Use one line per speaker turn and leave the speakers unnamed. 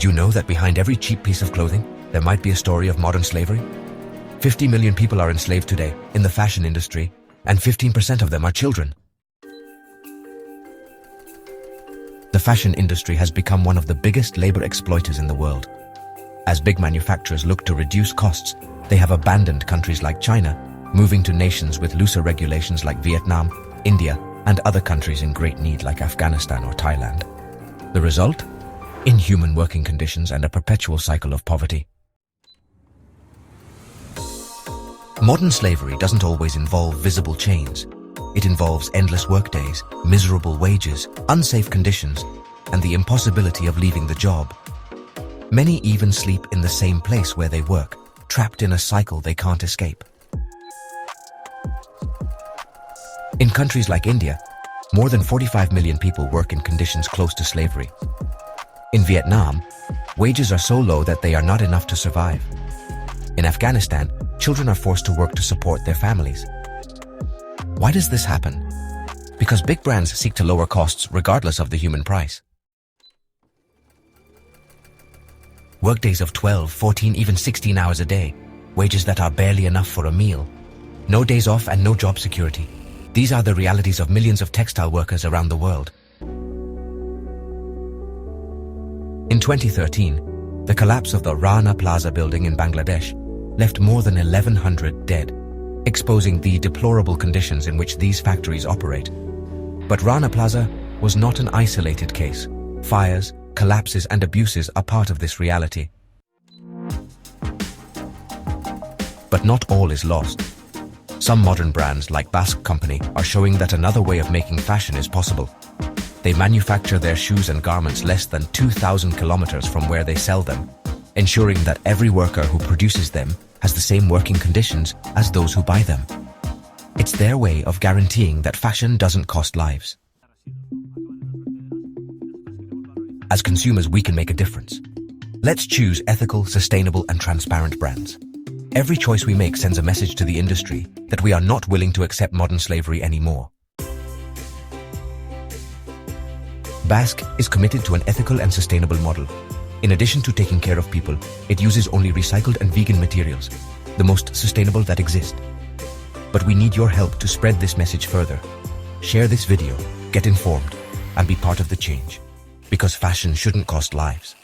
Did you know that behind every cheap piece of clothing, there might be a story of modern slavery? 50 million people are enslaved today in the fashion industry, and 15% of them are children. The fashion industry has become one of the biggest labor exploiters in the world. As big manufacturers look to reduce costs, they have abandoned countries like China, moving to nations with looser regulations like Vietnam, India, and other countries in great need like Afghanistan or Thailand. The result? Inhuman working conditions and a perpetual cycle of poverty. Modern slavery doesn't always involve visible chains. It involves endless workdays, miserable wages, unsafe conditions, and the impossibility of leaving the job. Many even sleep in the same place where they work, trapped in a cycle they can't escape. In countries like India, more than 45 million people work in conditions close to slavery. In Vietnam, wages are so low that they are not enough to survive. In Afghanistan, children are forced to work to support their families. Why does this happen? Because big brands seek to lower costs regardless of the human price. Workdays of 12, 14, even 16 hours a day, wages that are barely enough for a meal, no days off and no job security. These are the realities of millions of textile workers around the world. In 2013, the collapse of the Rana Plaza building in Bangladesh left more than 1,100 dead, exposing the deplorable conditions in which these factories operate. But Rana Plaza was not an isolated case. Fires, collapses, and abuses are part of this reality. But not all is lost. Some modern brands like Basq company are showing that another way of making fashion is possible. They manufacture their shoes and garments less than 2,000 kilometers from where they sell them, ensuring that every worker who produces them has the same working conditions as those who buy them. It's their way of guaranteeing that fashion doesn't cost lives. As consumers, we can make a difference. Let's choose ethical, sustainable, and transparent brands. Every choice we make sends a message to the industry that we are not willing to accept modern slavery anymore. Basq is committed to an ethical and sustainable model. In addition to taking care of people, it uses only recycled and vegan materials, the most sustainable that exist. But we need your help to spread this message further. Share this video, get informed, and be part of the change. Because fashion shouldn't cost lives.